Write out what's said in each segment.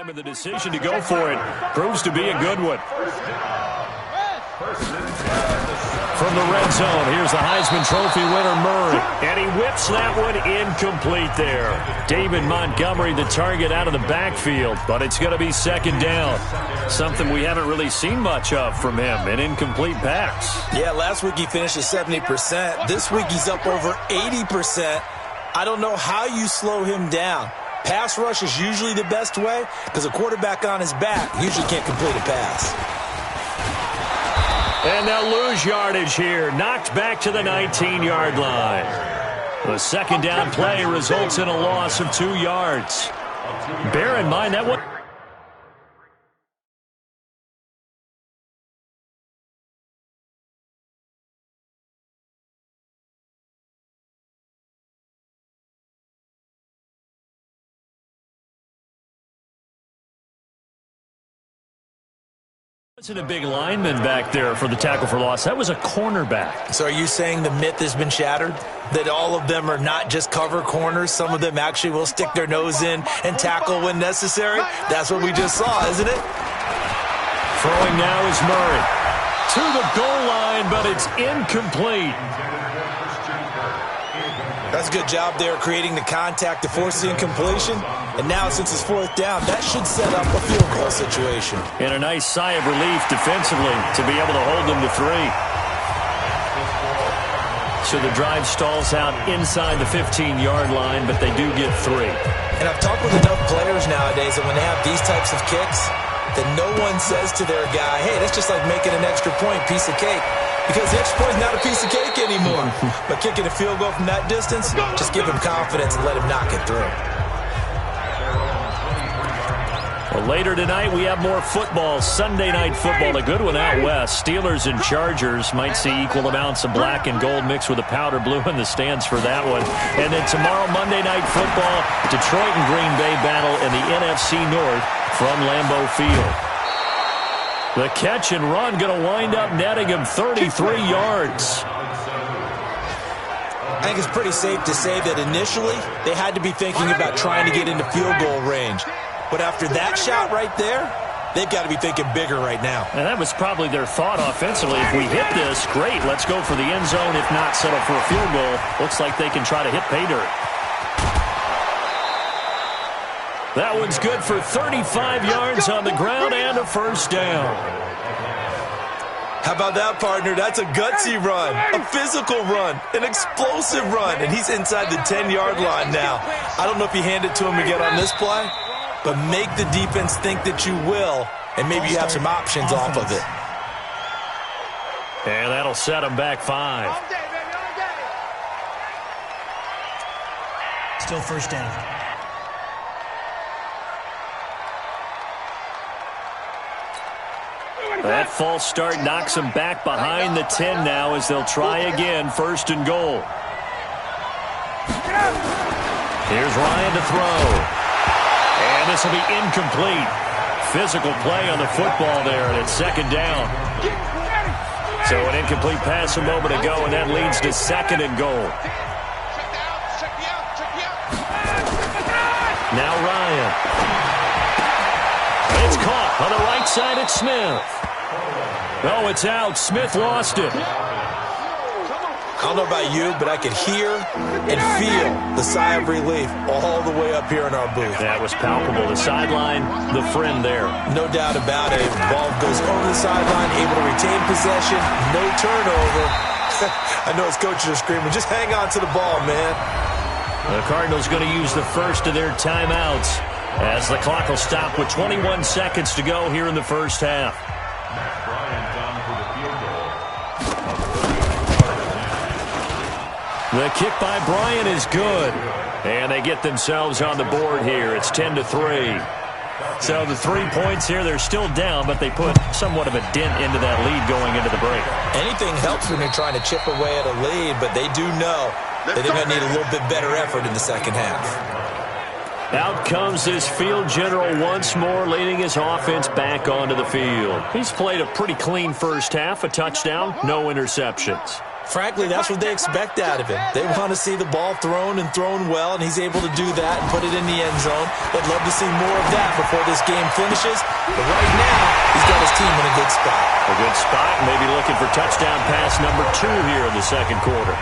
time, and the decision to go for it proves to be a good one. From the red zone, here's the Heisman Trophy winner, Murray. And he whips that one incomplete there. David Montgomery, the target out of the backfield, but it's going to be second down. Something we haven't really seen much of from him, an incomplete pass. Yeah, last week he finished at 70%. This week he's up over 80%. I don't know how you slow him down. Pass rush is usually the best way because a quarterback on his back usually can't complete a pass. And they'll lose yardage here. Knocked back to the 19-yard line. The second down play results in a loss of 2 yards. Bear in mind that one. Wasn't a big lineman back there for the tackle for loss. That was a cornerback. So are you saying the myth has been shattered? That all of them are not just cover corners? Some of them actually will stick their nose in and tackle when necessary? That's what we just saw, isn't it? Throwing now is Murray. To the goal line, but it's incomplete. That's a good job there creating the contact to force the incompletion. And now, since it's fourth down, that should set up a field goal situation. And a nice sigh of relief defensively to be able to hold them to 3. So the drive stalls out inside the 15-yard line, but they do get 3. And I've talked with enough players nowadays that when they have these types of kicks, that no one says to their guy, hey, that's just like making an extra point, piece of cake. Because the extra point is not a piece of cake anymore. But kicking a field goal from that distance, just give him confidence and let him knock it through. Well, later tonight, we have more football, Sunday night football, a good one out west. Steelers and Chargers might see equal amounts of black and gold mixed with a powder blue in the stands for that one. And then tomorrow, Monday night football, Detroit and Green Bay battle in the NFC North from Lambeau Field. The catch and run going to wind up netting him 33 yards. I think it's pretty safe to say that initially they had to be thinking about trying to get into field goal range. But after that shot right there, they've got to be thinking bigger right now. And that was probably their thought offensively. If we hit this, great, let's go for the end zone. If not, settle for a field goal. Looks like they can try to hit pay dirt. That one's good for 35 yards on the ground and a first down. How about that, partner? That's a gutsy run, a physical run, an explosive run, and he's inside the 10-yard line now. I don't know if you hand it to him again on this play, but make the defense think that you will, and maybe you have some options off of it. And that'll set him back 5. Still first down. That false start knocks them back behind the 10 now as they'll try again, first and goal. Here's Ryan to throw. And this will be incomplete. Physical play on the football there, and it's second down. So an incomplete pass a moment ago, and that leads to second and goal. Now Ryan. It's caught on the right side at Smith. Oh, it's out. Smith lost it. I don't know about you, but I could hear and feel the sigh of relief all the way up here in our booth. That was palpable. The sideline, the friend there. No doubt about it. Ball goes over the sideline, able to retain possession, no turnover. I know his coaches are screaming, just hang on to the ball, man. The Cardinals going to use the first of their timeouts as the clock will stop with 21 seconds to go here in the first half. The kick by Bryant is good. And they get themselves on the board here. It's 10-3. So the 3 points here, they're still down, but they put somewhat of a dent into that lead going into the break. Anything helps when you're trying to chip away at a lead, but they do know that they're going to need a little bit better effort in the second half. Out comes this field general once more, leading his offense back onto the field. He's played a pretty clean first half, a touchdown, no interceptions. Frankly, that's what they expect out of him. They want to see the ball thrown and thrown well, and he's able to do that and put it in the end zone. They'd love to see more of that before this game finishes. But right now, he's got his team in a good spot. A good spot, maybe looking for touchdown pass number 2 here in the second quarter.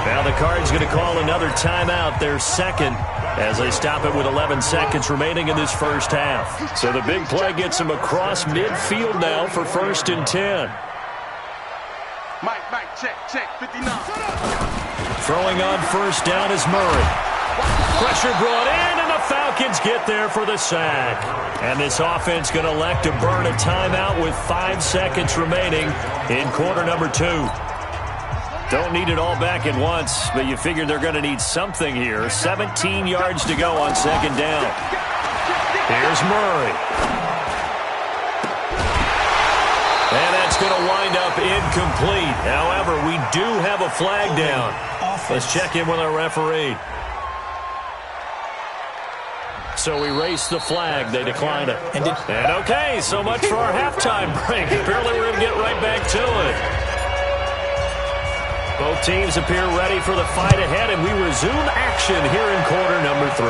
Now the Cards going to call another timeout, their second, as they stop it with 11 seconds remaining in this first half. So the big play gets him across midfield now for 1st and 10. Mike, check, 59. Throwing on 1st down is Murray. Pressure brought in, and the Falcons get there for the sack. And this offense going to elect to burn a timeout with 5 seconds remaining in quarter number 2. Don't need it all back at once, but you figure they're going to need something here. 17 yards to go on 2nd down. Here's Murray. And that's going to wind up incomplete. However, we do have a flag down. Let's check in with our referee. So we race the flag. They decline it. And okay, so much for our halftime break. Apparently we're going to get right back to it. Both teams appear ready for the fight ahead, and we resume action here in quarter number 3.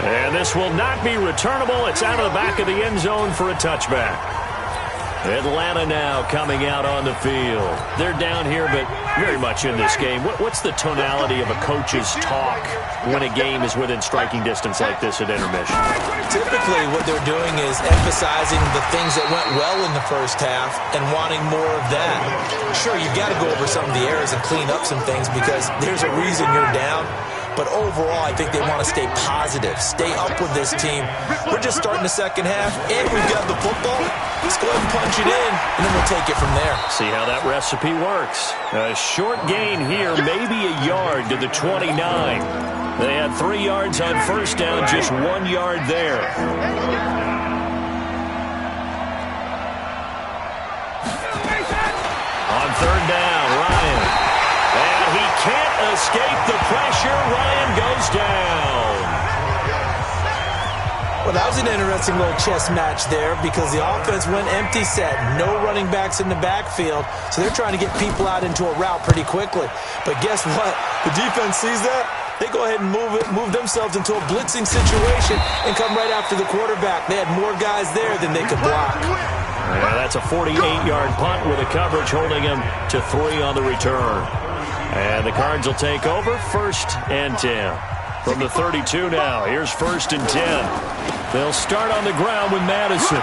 And this will not be returnable. It's out of the back of the end zone for a touchback. Atlanta now coming out on the field. They're down here, but very much in this game. What's the tonality of a coach's talk when a game is within striking distance like this at intermission? Typically, what they're doing is emphasizing the things that went well in the first half and wanting more of that. Sure, you've got to go over some of the errors and clean up some things because there's a reason you're down. But overall, I think they want to stay positive, stay up with this team. We're just starting the second half, and we've got the football. Let's go ahead and punch it in, and then we'll take it from there. See how that recipe works. A short gain here, maybe a yard to the 29. They had 3 yards on 1st down, just 1 yard there. On 3rd down, Ryan. And he can't escape the pressure. Ryan goes down. Well, that was an interesting little chess match there because the offense went empty set. No running backs in the backfield, so they're trying to get people out into a route pretty quickly. But guess what? The defense sees that. They go ahead and move themselves into a blitzing situation and come right after the quarterback. They had more guys there than they could block. Yeah, that's a 48-yard punt with a coverage holding him to 3 on the return. And the Cards will take over 1st and 10. From the 32 now, here's 1st and 10. They'll start on the ground with Madison.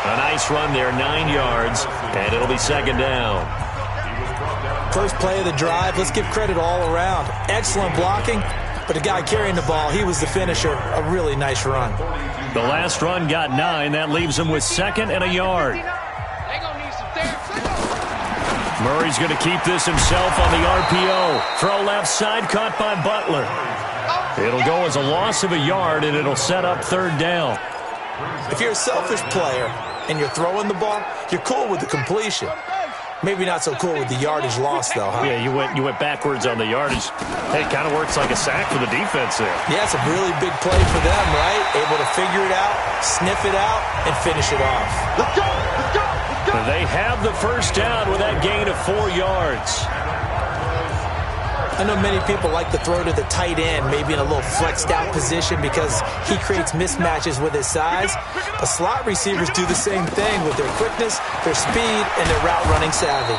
A nice run there, 9 yards, and it'll be 2nd down. First play of the drive, let's give credit all around. Excellent blocking, but the guy carrying the ball, he was the finisher. A really nice run. The last run got 9. That leaves him with 2nd and a yard. Murray's going to keep this himself on the RPO. Throw left side, caught by Butler. It'll go as a loss of a yard, and it'll set up 3rd down. If you're a selfish player and you're throwing the ball, you're cool with the completion. Maybe not so cool with the yardage loss, though, huh? Yeah, you went backwards on the yardage. Hey, it kind of works like a sack for the defense there. Yeah, it's a really big play for them, right? Able to figure it out, sniff it out, and finish it off. Let's go, let's go, let's go. They have the 1st down with that gain of 4 yards. I know many people like to throw to the tight end, maybe in a little flexed out position because he creates mismatches with his size. But slot receivers do the same thing with their quickness, their speed, and their route running savvy.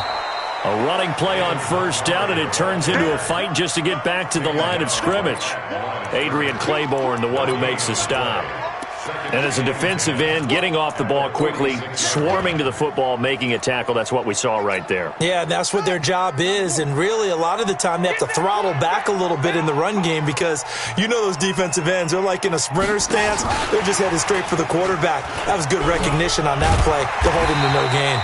A running play on 1st down, and it turns into a fight just to get back to the line of scrimmage. Adrian Claiborne, the one who makes the stop. And as a defensive end, getting off the ball quickly, swarming to the football, making a tackle, that's what we saw right there. Yeah, that's what their job is, and really a lot of the time they have to throttle back a little bit in the run game because you know those defensive ends, they're like in a sprinter stance. They're just headed straight for the quarterback. That was good recognition on that play to hold him to no gain.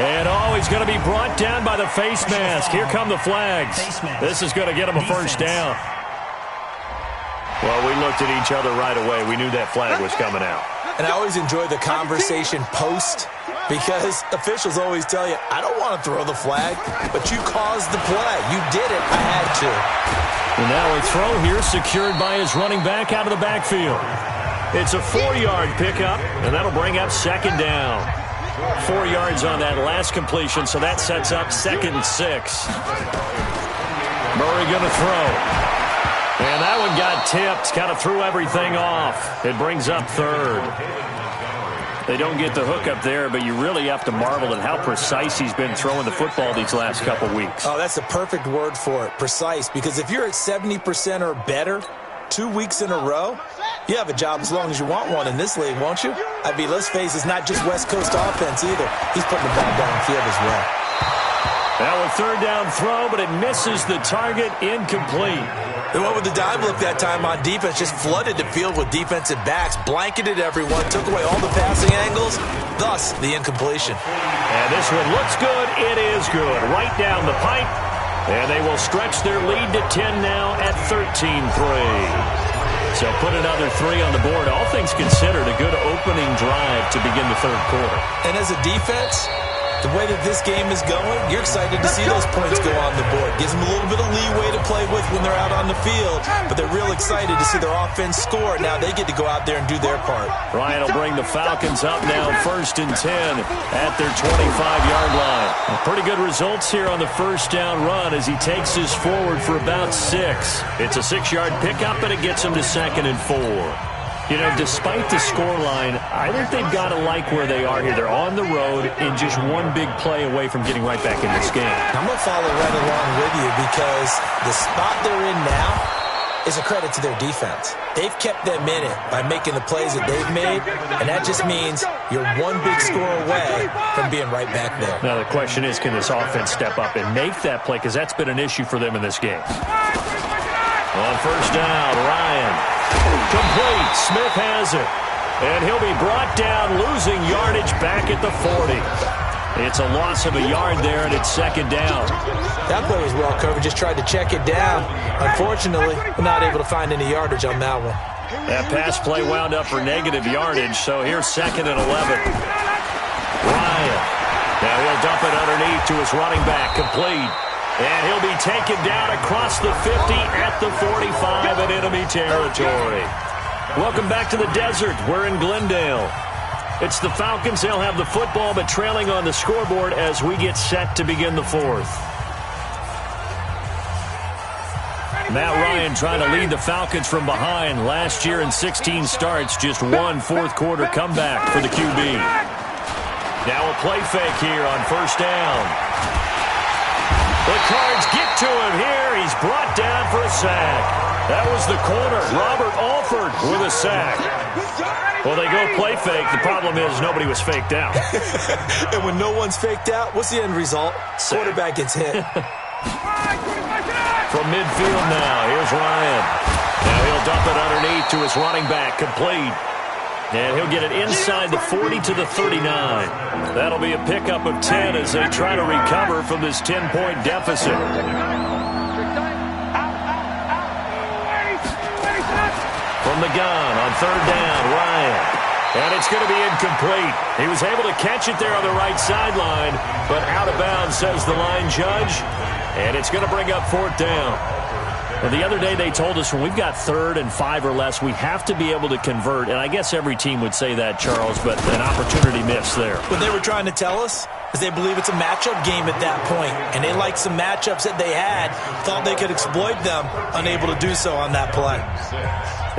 And he's going to be brought down by the face mask. Here come the flags. This is going to get him a 1st down. Well, we looked at each other right away. We knew that flag was coming out. And I always enjoy the conversation post because officials always tell you, I don't want to throw the flag, but you caused the play. You did it. I had to. And now a throw here secured by his running back out of the backfield. It's a 4-yard pickup, and that'll bring up 2nd down. 4 yards on that last completion, so that sets up 2nd and 6. Murray going to throw. And that one got tipped, kind of threw everything off. It brings up 3rd. They don't get the hook up there, but you really have to marvel at how precise he's been throwing the football these last couple weeks. Oh, that's the perfect word for it, precise, because if you're at 70% or better 2 weeks in a row, you have a job as long as you want one in this league, won't you? I mean, let's face it, it's not just West Coast offense either. He's putting the ball downfield as well. Now a 3rd down throw, but it misses the target, incomplete. They went with the dime look that time on defense, just flooded the field with defensive backs, blanketed everyone, took away all the passing angles, thus the incompletion. And this one looks good. It is good. Right down the pipe. And they will stretch their lead to 10 now at 13-3. So put another 3 on the board. All things considered, a good opening drive to begin the 3rd quarter. And as a defense, the way that this game is going, you're excited to see those points go on the board. Gives them a little bit of leeway to play with when they're out on the field, but they're real excited to see their offense score. Now they get to go out there and do their part. Ryan will bring the Falcons up now 1st and 10 at their 25-yard line. Pretty good results here on the 1st down run as he takes us forward for about 6. It's a 6-yard pickup, and it gets him to 2nd and 4. You know, despite the scoreline, I think they've got to like where they are here. They're on the road and just one big play away from getting right back in this game. I'm going to follow right along with you because the spot they're in now is a credit to their defense. They've kept them in it by making the plays that they've made, and that just means you're one big score away from being right back there. Now the question is, can this offense step up and make that play? Because that's been an issue for them in this game. On 1st down, Ryan. Complete. Smith has it. And he'll be brought down, losing yardage back at the 40. It's a loss of a yard there, and it's 2nd down. That play was well covered. Just tried to check it down. Unfortunately, we're not able to find any yardage on that one. That pass play wound up for negative yardage, so here's 2nd and 11. Ryan. Now he'll dump it underneath to his running back. Complete. And he'll be taken down across the 50 at the 45 in enemy territory. Welcome back to the desert. We're in Glendale. It's the Falcons. They'll have the football, but trailing on the scoreboard as we get set to begin the 4th. Matt Ryan trying to lead the Falcons from behind. Last year in 16 starts, just one 4th quarter comeback for the QB. Now a play fake here on 1st down. The Cards get to him here. He's brought down for a sack. That was the corner, Robert Alford, with a sack. Well, they go play fake. The problem is nobody was faked out. And when no one's faked out, what's the end result? Sack. Quarterback gets hit. From midfield now, here's Ryan. Now he'll dump it underneath to his running back, complete. And he'll get it inside the 40 to the 39. That'll be a pickup of 10 as they try to recover from this 10-point deficit. From the gun on 3rd down, Ryan. And it's going to be incomplete. He was able to catch it there on the right sideline, but out of bounds, says the line judge. And it's going to bring up 4th down. Well, the other day they told us when we've got 3rd and 5 or less, we have to be able to convert. And I guess every team would say that, Charles, but an opportunity missed there. What they were trying to tell us is they believe it's a matchup game at that point. And they liked some matchups that they had, thought they could exploit them, unable to do so on that play.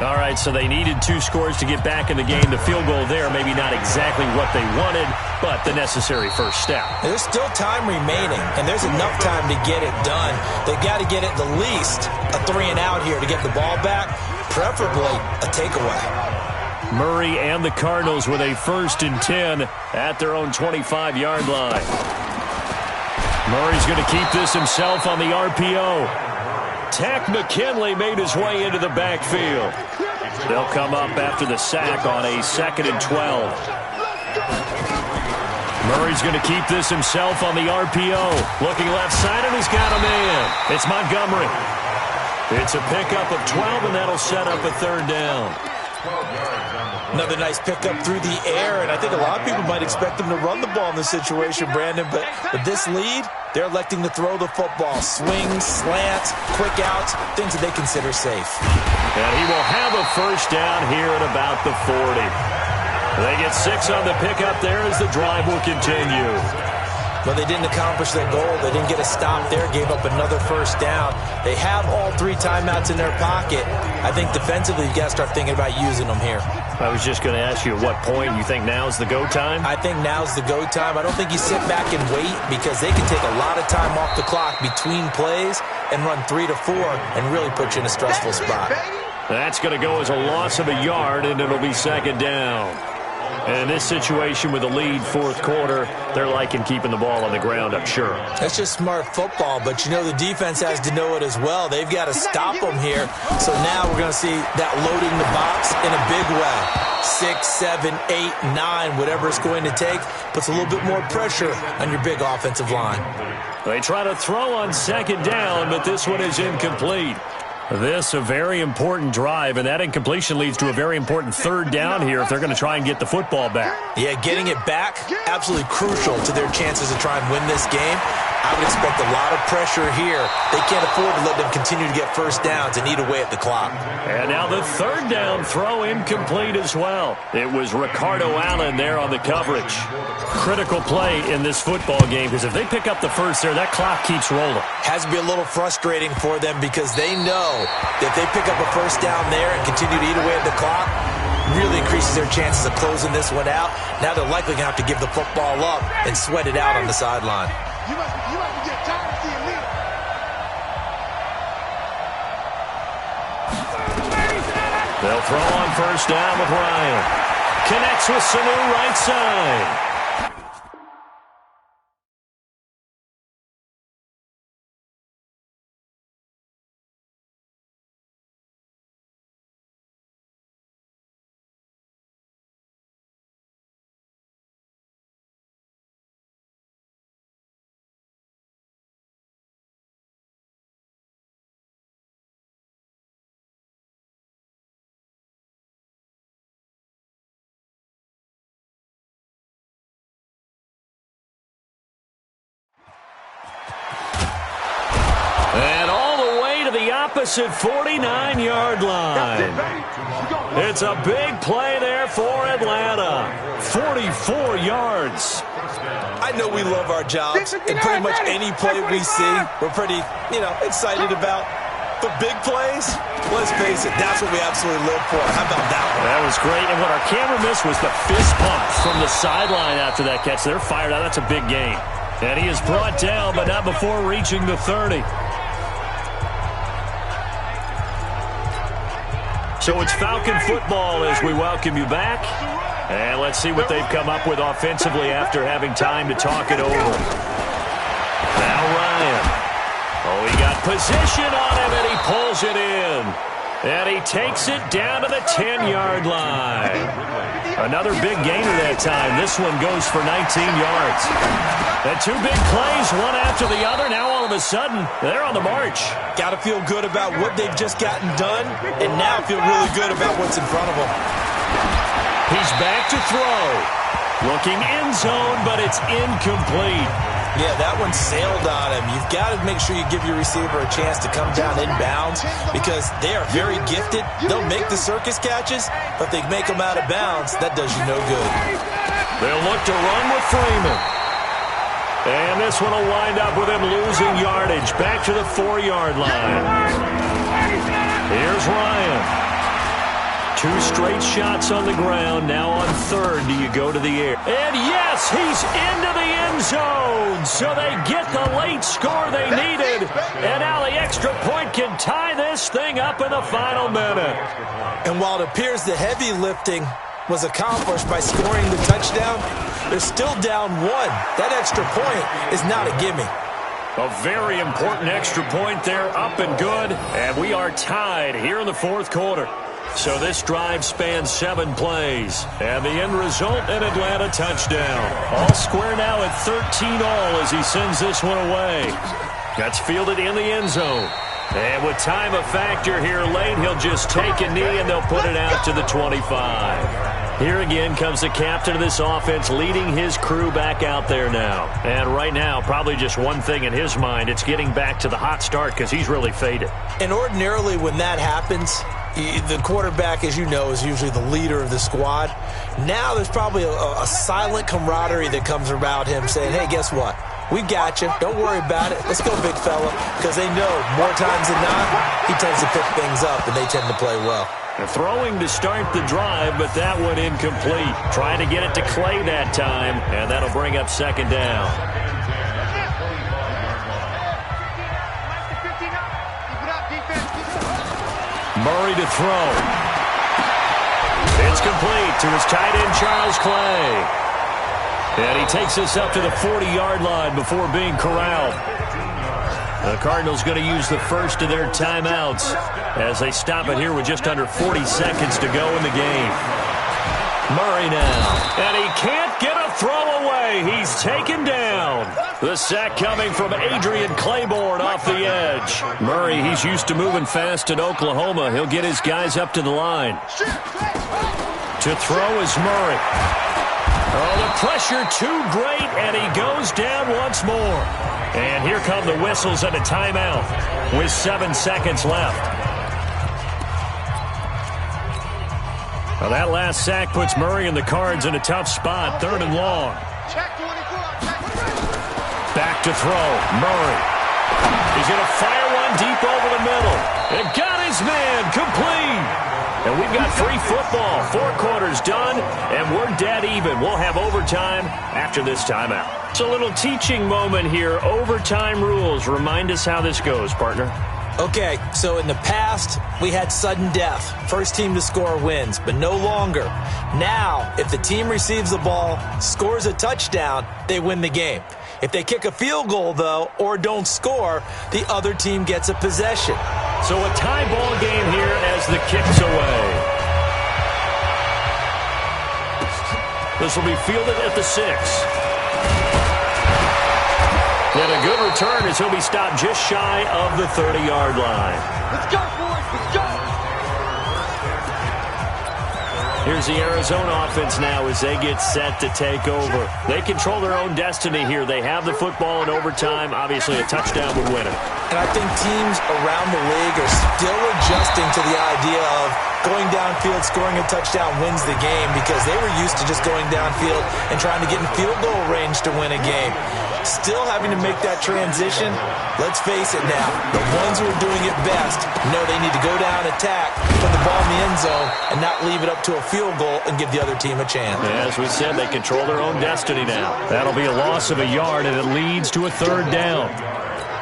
All right, so they needed 2 scores to get back in the game. The field goal there, maybe not exactly what they wanted, but the necessary first step. There's still time remaining, and there's enough time to get it done. They've got to get at the least a 3 and out here to get the ball back, preferably a takeaway. Murray and the Cardinals with a 1st and 10 at their own 25-yard line. Murray's going to keep this himself on the RPO. Tack McKinley made his way into the backfield. They'll come up after the sack on a 2nd and 12. Murray's going to keep this himself on the RPO. Looking left side, and he's got a man. It's Montgomery. It's a pickup of 12, and that'll set up a 3rd down. Another nice pickup through the air, and I think a lot of people might expect them to run the ball in this situation, Brandon, but with this lead, they're electing to throw the football. Swings, slants, quick outs, things that they consider safe. And he will have a 1st down here at about the 40. 2nd and 10 Now They get 6 on the pickup there as the drive will continue. But they didn't accomplish their goal. They didn't get a stop there, gave up another first down. They have all 3 timeouts in their pocket. I think defensively you've got to start thinking about using them here. I was just going to ask you at what point you think now's the go time? I think now's the go time. I don't think you sit back and wait because they can take a lot of time off the clock between plays and run 3 to 4 and really put you in a stressful spot. That's going to go as a loss of a yard, and it'll be 2nd down. And in this situation with a lead 4th quarter, they're liking keeping the ball on the ground, I'm sure. That's just smart football, but you know the defense has to know it as well. They've got to stop them here. So now we're going to see that loading the box in a big way. 6, 7, 8, 9, whatever it's going to take, puts a little bit more pressure on your big offensive line. They try to throw on 2nd down, but this one is incomplete. This a very important drive, and that incompletion leads to a very important 3rd down here if they're going to try and get the football back. Yeah, getting it back, absolutely crucial to their chances to try and win this game. I would expect a lot of pressure here. They can't afford to let them continue to get first downs and eat away at the clock. And now the 3rd down throw incomplete as well. It was Ricardo Allen there on the coverage. Critical play in this football game because if they pick up the first there, that clock keeps rolling. Has to be a little frustrating for them because they know that if they pick up a first down there and continue to eat away at the clock, really increases their chances of closing this one out. Now they're likely going to have to give the football up and sweat it out on the sideline. You must be getting tired of seeing me. They'll throw on first down with Ryan. Connects with Sanu right side. And all the way to the opposite 49-yard line. It's a big play there for Atlanta. 44 yards. I know we love our jobs, and pretty much any play we see, we're pretty, excited about. But big plays, let's face it, that's what we absolutely live for. How about that one? That was great, and what our camera missed was the fist pump from the sideline after that catch. They're fired out. That's a big gain. And he is brought down, but not before reaching the 30. So it's Falcon football as we welcome you back. And let's see what they've come up with offensively after having time to talk it over. Now Ryan. Oh, he got position on him, and he pulls it in. And he takes it down to the 10-yard line. Another big gainer that time. This one goes for 19 yards. And 2 big plays, one after the other. Now all of a sudden, they're on the march. Got to feel good about what they've just gotten done, and now feel really good about what's in front of them. He's back to throw. Looking end zone, but it's incomplete. Yeah, that one sailed on him. You've got to make sure you give your receiver a chance to come down inbounds because they are very gifted. They'll make the circus catches, but if they make them out of bounds, that does you no good. They'll look to run with Freeman. And this one will wind up with him losing yardage. Back to the 4-yard line. Here's Ryan. 2 straight shots on the ground. Now on 3rd, do you go to the air? And yes, he's into the end zone. So they get the late score they needed. And now the extra point can tie this thing up in the final minute. And while it appears the heavy lifting was accomplished by scoring the touchdown, they're still down 1. That extra point is not a gimme. A very important extra point there, up and good. And we are tied here in the 4th quarter. So this drive spans 7 plays. And the end result, an Atlanta touchdown. All square now at 13 all as he sends this one away. That's fielded in the end zone. And with time a factor here late, he'll just take a knee and they'll put it out to the 25. Here again comes the captain of this offense leading his crew back out there now. And right now, probably just one thing in his mind. It's getting back to the hot start because he's really faded. And ordinarily when that happens, the quarterback, as you know, is usually the leader of the squad. Now there's probably a silent camaraderie that comes about him saying, hey, guess what? We got you. Don't worry about it. Let's go, big fella. Because they know more times than not, he tends to pick things up, and they tend to play well. Throwing to start the drive, but that one incomplete. Trying to get it to Clay that time, and that'll bring up second down. Murray to throw. It's complete to his tight end, Charles Clay. And he takes us up to the 40-yard line before being corralled. The Cardinals going to use the first of their timeouts as they stop it here with just under 40 seconds to go in the game. Murray now. And he can't get a throw away. He's taken down. The sack coming from Adrian Claiborne off the edge. Murray, he's used to moving fast in Oklahoma. He'll get his guys up to the line. To throw is Murray. Oh, the pressure too great, and he goes down once more. And here come the whistles and a timeout with 7 seconds left. Well, that last sack puts Murray and the Cards in a tough spot, 3rd and long. Back to throw, Murray. He's going to fire one deep over the middle. And got his man, complete. And we've got free football. 4 quarters done, and we're dead even. We'll have overtime after this timeout. It's a little teaching moment here. Overtime rules. Remind us how this goes, partner. Okay, so in the past, we had sudden death. First team to score wins, but no longer. Now, if the team receives the ball, scores a touchdown, they win the game. If they kick a field goal, though, or don't score, the other team gets a possession. So a tie ball game here as the kick's away. This will be fielded at the 6. And a good return as he'll be stopped just shy of the 30-yard line. Let's go, boys. Let's go. Here's the Arizona offense now as they get set to take over. They control their own destiny here. They have the football in overtime. Obviously, a touchdown would win it. And I think teams around the league are still adjusting to the idea of going downfield, scoring a touchdown wins the game because they were used to just going downfield and trying to get in field goal range to win a game. Still having to make that transition. Let's face it now, the ones who are doing it best know they need to go down, attack, put the ball in the end zone, and not leave it up to a field goal and give the other team a chance. As we said, they control their own destiny now. That'll be a loss of a yard, and it leads to a 3rd down.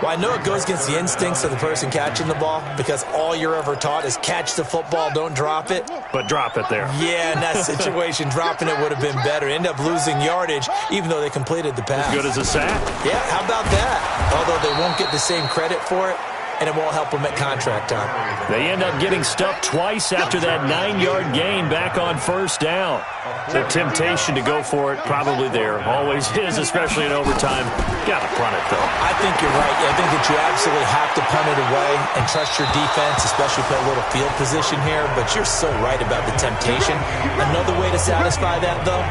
Well, I know it goes against the instincts of the person catching the ball because all you're ever taught is catch the football, don't drop it. But drop it there. Yeah, in that situation, dropping it would have been better. End up losing yardage, even though they completed the pass. As good as a sack. Yeah, how about that? Although they won't get the same credit for it, and it won't help them at contract time. They end up getting stuffed twice after that 9-yard gain back on 1st down. The temptation to go for it probably there. Always is, especially in overtime. Got to punt it, though. I think you're right. I think that you absolutely have to punt it away and trust your defense, especially play a little field position here. But you're so right about the temptation. Another way to satisfy that, though,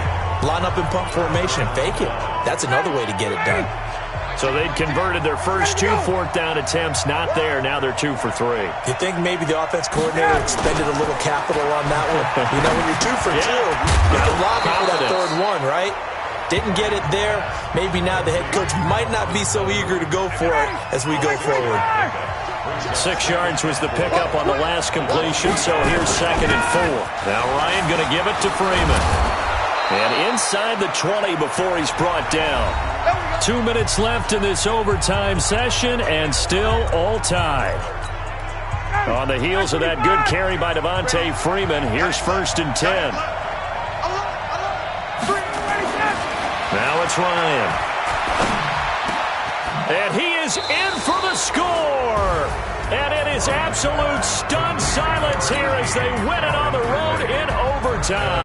line up in punt formation and fake it. That's another way to get it done. So they'd converted their first 2 4th down attempts. Not there. Now they're 2 for 3. You think maybe the offense coordinator expended a little capital on that one? You know, when you're 2 for 2, you can lob it for that 3rd one, right? Didn't get it there. Maybe now the head coach might not be so eager to go for it as we go forward. 6 yards was the pickup on the last completion, so here's 2nd and 4. Now Ryan going to give it to Freeman. And inside the 20 before he's brought down. 2 minutes left in this overtime session, and still all tied. On the heels of that good carry by Devontae Freeman, here's 1st and 10. Now it's Ryan. And he is in for the score. And it is absolute stunned silence here as they win it on the road in overtime.